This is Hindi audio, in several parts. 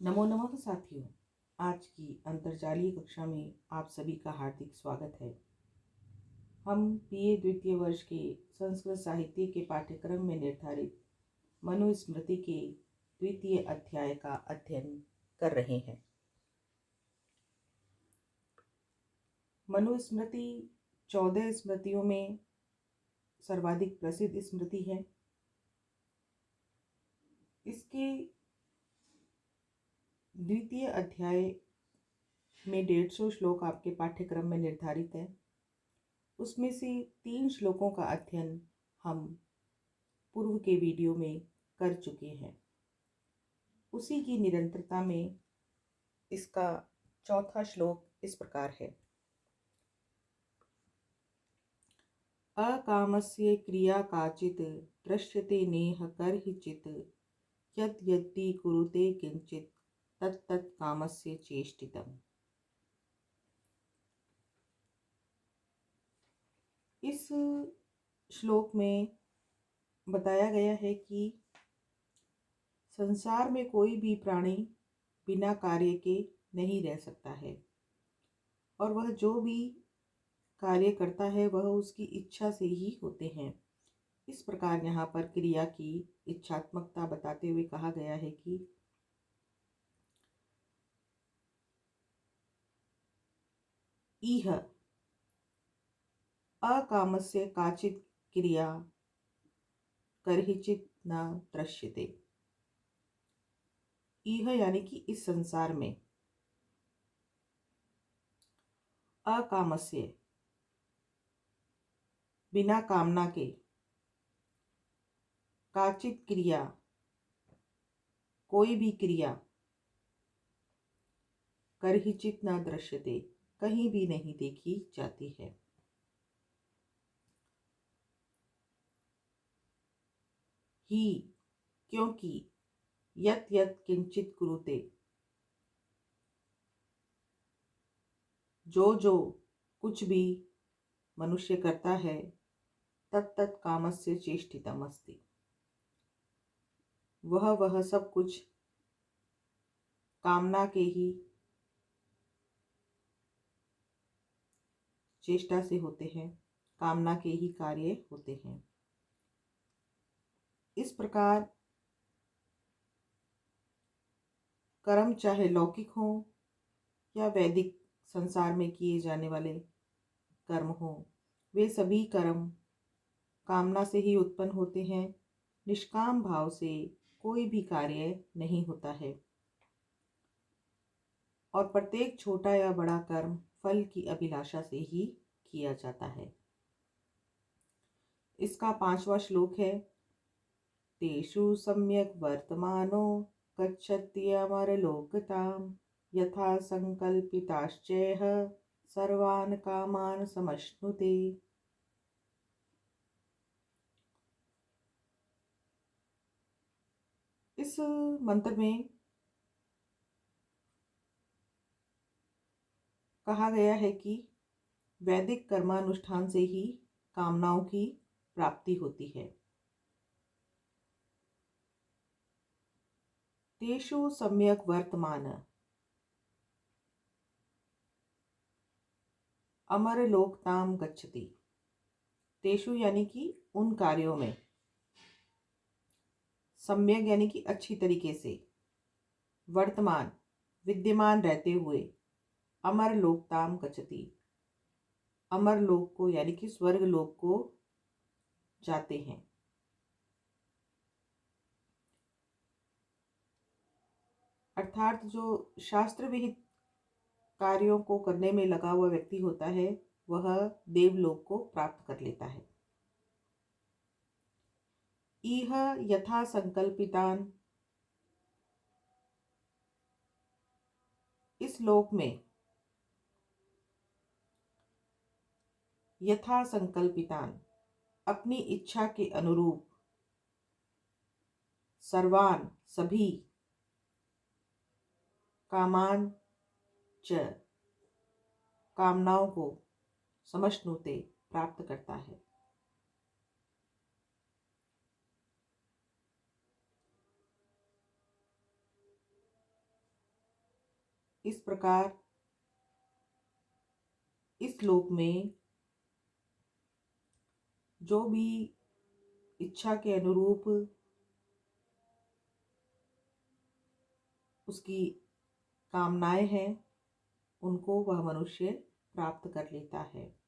नमो नमः साथियों। आज की अंतर्जालीय कक्षा में आप सभी का हार्दिक स्वागत है। हम बीए द्वितीय वर्ष के संस्कृत साहित्य के पाठ्यक्रम में निर्धारित मनुस्मृति के द्वितीय अध्याय का अध्ययन कर रहे हैं। मनुस्मृति 14 स्मृतियों में सर्वाधिक प्रसिद्ध स्मृति है। इसके द्वितीय अध्याय में 150 श्लोक आपके पाठ्यक्रम में निर्धारित है। उसमें से 3 श्लोकों का अध्ययन हम पूर्व के वीडियो में कर चुके हैं। उसी की निरंतरता में इसका चौथा श्लोक इस प्रकार है। अकामस्य क्रिया काचित् दृश्यते नेह कर्हिचित् यद्यद्धि कुरुते किंचित् तत्तत् कामस्य चेष्टितम्। इस श्लोक में बताया गया है कि संसार में कोई भी प्राणी बिना कार्य के नहीं रह सकता है और वह जो भी कार्य करता है वह उसकी इच्छा से ही होते हैं। इस प्रकार यहाँ पर क्रिया की इच्छात्मकता बताते हुए कहा गया है कि इह अकामस्य काचित् क्रिया कर्हिचित् न दृश्यते। इह यानी कि इस संसार में, अकामस्य बिना कामना के, काचित् क्रिया कोई भी क्रिया, कर्हिचित् न दृश्यते कहीं भी नहीं देखी जाती है। ही क्योंकि यत् यत् किंचित कुरुते जो जो कुछ भी मनुष्य करता है तत् कामस्य चेष्टितम् अस्ति वह सब कुछ कामना के ही चेष्टा से होते हैं, कामना के ही कार्य होते हैं। इस प्रकार कर्म चाहे लौकिक हो या वैदिक संसार में किए जाने वाले कर्म हो, वे सभी कर्म कामना से ही उत्पन्न होते हैं। निष्काम भाव से कोई भी कार्य नहीं होता है और प्रत्येक छोटा या बड़ा कर्म फल की अभिलाषा से ही किया जाता है। इसका 5वां श्लोक है। तेषु सम्यक वर्तमानो गच्छत्यमरलोकताम् यथा संकल्पिताश्चेह सर्वान् कामान् समश्नुते। इस मंत्र में कहा गया है कि वैदिक कर्मानुष्ठान से ही कामनाओं की प्राप्ति होती है। तेषु सम्यक वर्तमान अमरलोकताम गच्छति। तेषु यानी कि उन कार्यों में, सम्यक यानी कि अच्छी तरीके से, वर्तमान विद्यमान रहते हुए, अमर लोकताम गच्छति अमर लोक को यानी कि स्वर्ग लोक को जाते हैं। अर्थात जो शास्त्र विहित कार्यों को करने में लगा हुआ व्यक्ति होता है वह देवलोक को प्राप्त कर लेता है। इह यथा संकल्पितान, इस लोक में, यथा संकल्पितान अपनी इच्छा के अनुरूप, सर्वान सभी, कामान च कामनाओं को, समश्नुते प्राप्त करता है। इस प्रकार इस श्लोक में जो भी इच्छा के अनुरूप उसकी कामनाएं हैं उनको वह मनुष्य प्राप्त कर लेता है।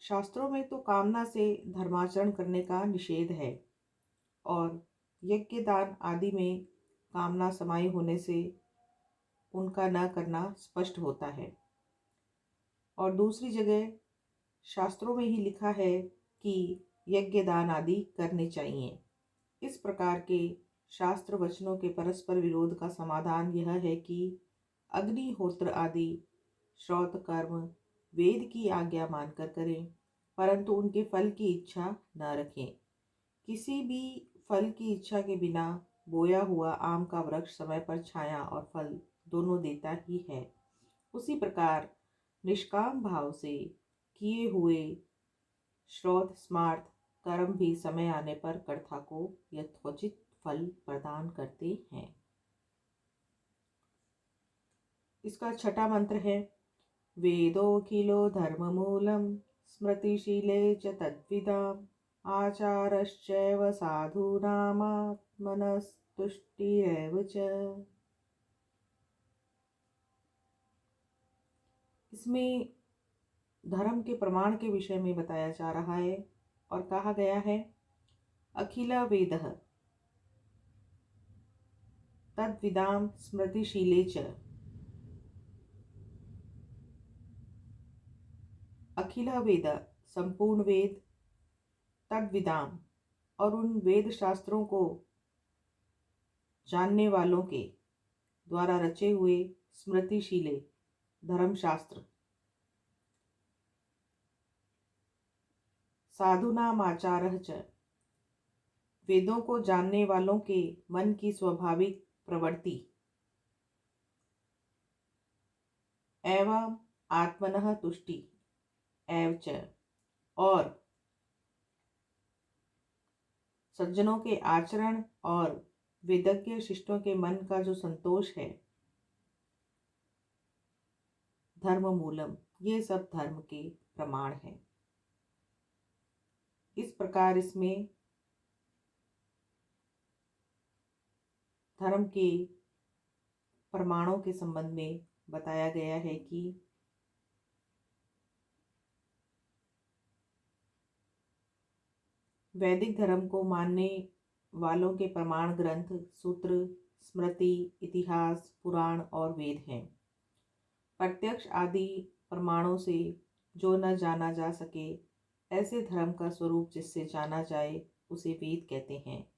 शास्त्रों में तो कामना से धर्माचरण करने का निषेध है और यज्ञ दान आदि में कामना समाई होने से उनका न करना स्पष्ट होता है। और दूसरी जगह शास्त्रों में ही लिखा है कि यज्ञ दान आदि करने चाहिए। इस प्रकार के शास्त्र वचनों के परस्पर विरोध का समाधान यह है कि अग्निहोत्र आदि श्रौत कर्म वेद की आज्ञा मानकर करें, परंतु उनके फल की इच्छा न रखें। किसी भी फल की इच्छा के बिना बोया हुआ आम का वृक्ष समय पर छाया और फल दोनों देता ही है। उसी प्रकार निष्काम भाव से किए हुए श्रौत स्मार्त कर्म भी समय आने पर कर्ता को यथोचित फल प्रदान करते हैं। इसका छठा मंत्र है वेदोऽखिलो धर्ममूलं स्मृतिशीले च तद्विदाम् आचारश्चैव साधूनामात्मनस्तुष्टिरेव च। इसमें धर्म के प्रमाण के विषय में बताया जा रहा है और कहा गया है अखिल वेदः तद्विदाम स्मृतिशीले च। अखिल वेद संपूर्ण वेद, तद्विदाम और उन वेद शास्त्रों को जानने वालों के द्वारा रचे हुए, स्मृतिशीले धर्मशास्त्र, साधुनाम आचारः च वेदों को जानने वालों के मन की स्वाभाविक प्रवृत्ति, एवं आत्मनः तुष्टि एव च और सज्जनों के आचरण और वेदज्ञ शिष्टों के मन का जो संतोष है, धर्म मूलम, ये सब धर्म के प्रमाण हैं। इस प्रकार इसमें धर्म के प्रमाणों के संबंध में बताया गया है कि वैदिक धर्म को मानने वालों के प्रमाण ग्रंथ, सूत्र, स्मृति, इतिहास, पुराण और वेद हैं। प्रत्यक्ष आदि प्रमाणों से जो न जाना जा सके, ऐसे धर्म का स्वरूप जिससे जाना जाए, उसे वेद कहते हैं।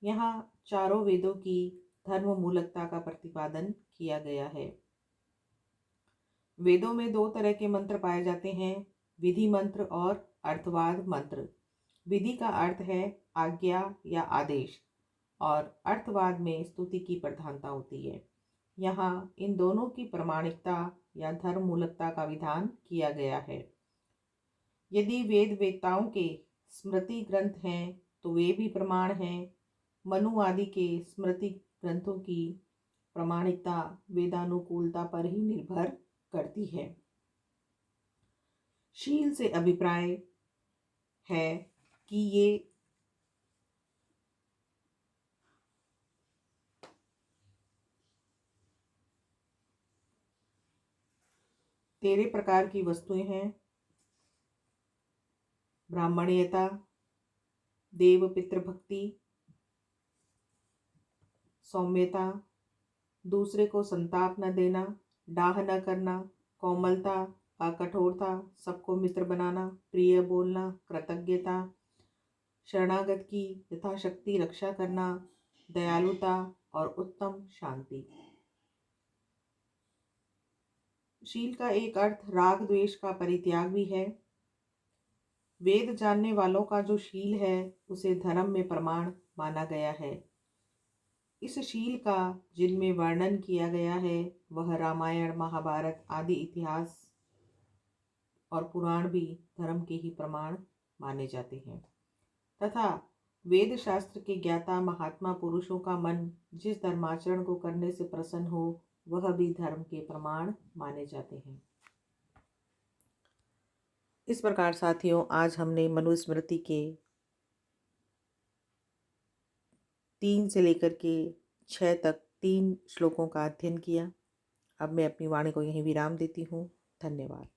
यहाँ चारों वेदों की धर्म मूलकता का प्रतिपादन किया गया है। वेदों में दो तरह के मंत्र पाए जाते हैं, विधि मंत्र और अर्थवाद मंत्र। विधि का अर्थ है आज्ञा या आदेश और अर्थवाद में स्तुति की प्रधानता होती है। यहाँ इन दोनों की प्रमाणिकता या धर्म मूलकता का विधान किया गया है। यदि वेद वेदताओं के स्मृति ग्रंथ हैं तो वे भी प्रमाण हैं। मनु आदि के स्मृति ग्रंथों की प्रमाणिकता वेदानुकूलता पर ही निर्भर करती है। शील से अभिप्राय है कि ये तेरह प्रकार की वस्तुएं हैं। ब्राह्मणीयता, देव पितृभक्ति, सौम्यता, दूसरे को संताप न देना, डाह न करना, कोमलता, अकठोरता, सबको मित्र बनाना, प्रिय बोलना, कृतज्ञता, शरणागत की यथाशक्ति रक्षा करना, दयालुता और उत्तम शांति। शील का एक अर्थ राग द्वेष का परित्याग भी है। वेद जानने वालों का जो शील है उसे धर्म में प्रमाण माना गया है। इस शील का जिनमें वर्णन किया गया है वह रामायण, महाभारत आदि इतिहास और पुराण भी धर्म के ही प्रमाण माने जाते हैं तथा वेद शास्त्र के ज्ञाता महात्मा पुरुषों का मन जिस धर्माचरण को करने से प्रसन्न हो वह भी धर्म के प्रमाण माने जाते हैं। इस प्रकार साथियों, आज हमने मनुस्मृति के 3 से लेकर के 6 तक 3 श्लोकों का अध्ययन किया। अब मैं अपनी वाणी को यहीं विराम देती हूँ। धन्यवाद।